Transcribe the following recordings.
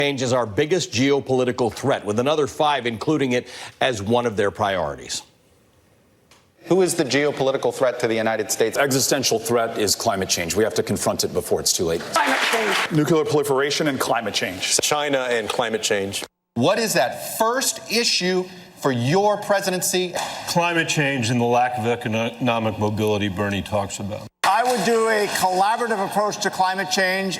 Change is our biggest geopolitical threat, with another 5 including it as one of their priorities. Who is the geopolitical threat to the United States? Existential threat is climate change. We have to confront it before it's too late. Climate change. Nuclear proliferation and climate change. China and climate change. What is that first issue for your presidency? Climate change and the lack of economic mobility Bernie talks about. I would do a collaborative approach to climate change.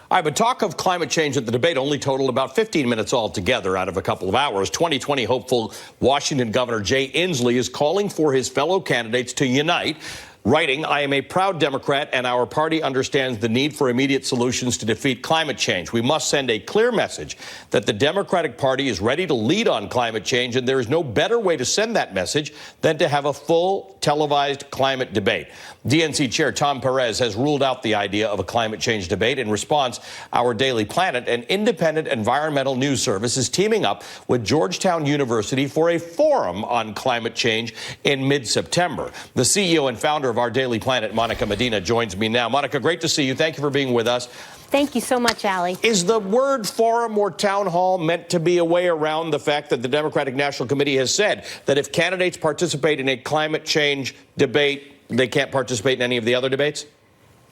All right, but talk of climate change at the debate only totaled about 15 minutes altogether out of a couple of hours. 2020 hopeful Washington Governor Jay Inslee is calling for his fellow candidates to unite, writing, "I am a proud Democrat and our party understands the need for immediate solutions to defeat climate change. We must send a clear message that the Democratic Party is ready to lead on climate change, and there is no better way to send that message than to have a full televised climate debate." DNC Chair Tom Perez has ruled out the idea of a climate change debate. In response, Our Daily Planet, an independent environmental news service, is teaming up with Georgetown University for a forum on climate change in mid-September. The CEO and founder of Our Daily Planet, Monica Medina, joins me now. Monica, great to see you. Thank you for being with us. Thank you so much, Ali. Is the word forum or town hall meant to be a way around the fact that the Democratic National Committee has said that if candidates participate in a climate change debate, they can't participate in any of the other debates?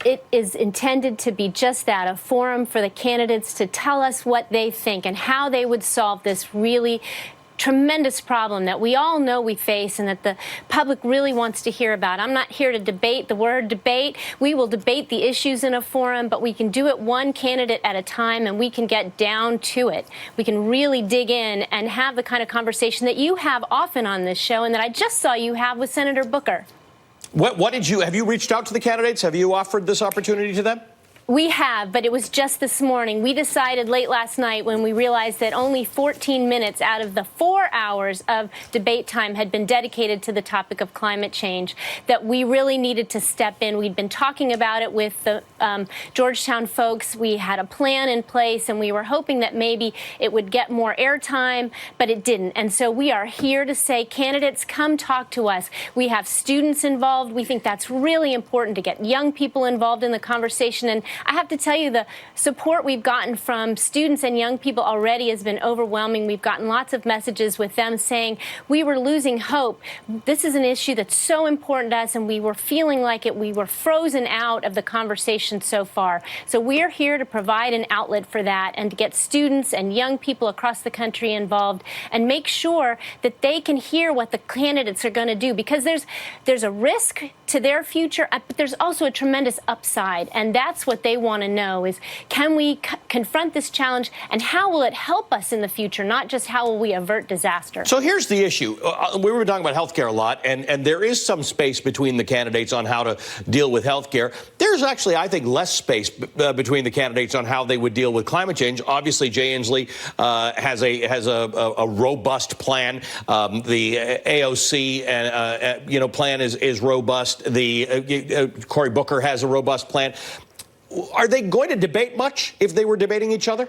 It is intended to be just that, a forum for the candidates to tell us what they think and how they would solve this really tremendous problem that we all know we face and that the public really wants to hear about. I'm not here to debate the word debate. We will debate the issues in a forum, but we can do it one candidate at a time, and we can get down to it. We can really dig in and have the kind of conversation that you have often on this show and that I just saw you have with Senator Booker. Have you reached out to the candidates? Have you offered this opportunity to them? We have, but it was just this morning. We decided late last night when we realized that only 14 minutes out of the 4 hours of debate time had been dedicated to the topic of climate change, that we really needed to step in. We'd been talking about it with the Georgetown folks. We had a plan in place, and we were hoping that maybe it would get more airtime, but it didn't. And so we are here to say, candidates, come talk to us. We have students involved. We think that's really important to get young people involved in the conversation. And I have to tell you, the support we've gotten from students and young people already has been overwhelming. We've gotten lots of messages with them saying we were losing hope. This is an issue that's so important to us, and we were feeling like we were frozen out of the conversation so far. So we're here to provide an outlet for that and to get students and young people across the country involved and make sure that they can hear what the candidates are going to do, because there's a risk to their future, but there's also a tremendous upside, and that's what they want to know is, can we confront this challenge, and how will it help us in the future, not just how will we avert disaster? So here's the issue. We were talking about health care a lot, and there is some space between the candidates on how to deal with health care. There's actually, I think, less space between the candidates on how they would deal with climate change. Obviously, Jay Inslee has a robust plan. The AOC plan is robust. The Cory Booker has a robust plan. Are they going to debate much if they were debating each other?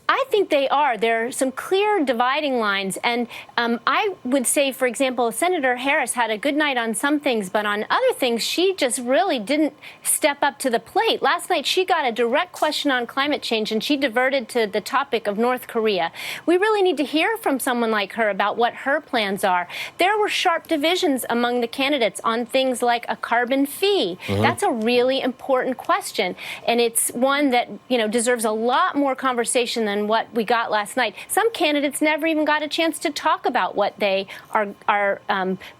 I think they are. There are some clear dividing lines. And I would say, for example, Senator Harris had a good night on some things, but on other things, she just really didn't step up to the plate. Last night, she got a direct question on climate change, and she diverted to the topic of North Korea. We really need to hear from someone like her about what her plans are. There were sharp divisions among the candidates on things like a carbon fee. That's a really important question, and it's one that, deserves a lot more conversation than what we got last night. Some candidates never even got a chance to talk about what they are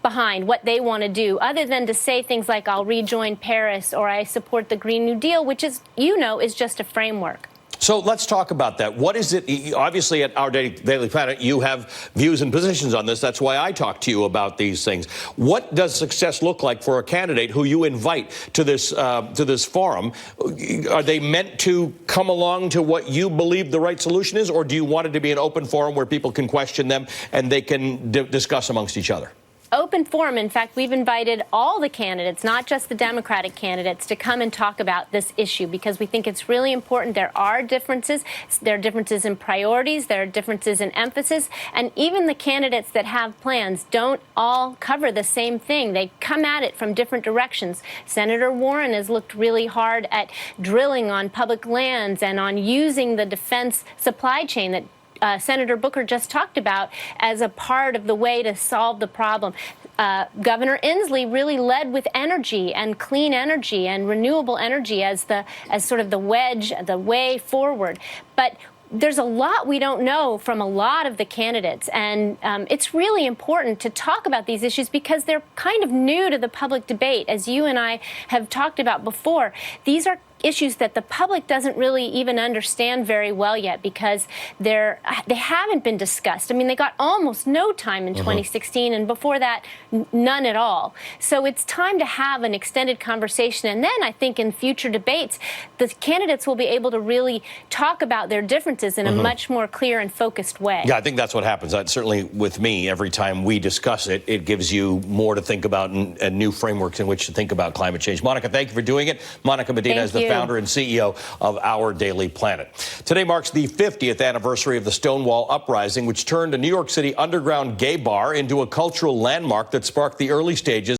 behind, what they want to do, other than to say things like, I'll rejoin Paris, or I support the Green New Deal, which is, is just a framework. So let's talk about that. What is it? Obviously, at Our Daily Planet, you have views and positions on this. That's why I talk to you about these things. What does success look like for a candidate who you invite to this forum? Are they meant to come along to what you believe the right solution is, or do you want it to be an open forum where people can question them and they can discuss amongst each other? open forum. In fact, we've invited all the candidates, not just the Democratic candidates, to come and talk about this issue because we think it's really important. There are differences. There are differences in priorities. There are differences in emphasis. And even the candidates that have plans don't all cover the same thing. They come at it from different directions. Senator Warren has looked really hard at drilling on public lands and on using the defense supply chain that Senator Booker just talked about as a part of the way to solve the problem. Governor Inslee really led with energy and clean energy and renewable energy as sort of the wedge, the way forward. But there's a lot we don't know from a lot of the candidates, and it's really important to talk about these issues because they're kind of new to the public debate. As you and I have talked about before, these are issues that the public doesn't really even understand very well yet because they haven't been discussed. I mean, they got almost no time in 2016, and before that, none at all. So it's time to have an extended conversation, and then I think in future debates, the candidates will be able to really talk about their differences in a much more clear and focused way. Yeah, I think that's what happens. Certainly with me, every time we discuss it, it gives you more to think about and new frameworks in which to think about climate change. Monica, thank you for doing it. Monica Medina is the founder and CEO of Our Daily Planet. Today marks the 50th anniversary of the Stonewall Uprising, which turned a New York City underground gay bar into a cultural landmark that sparked the early stages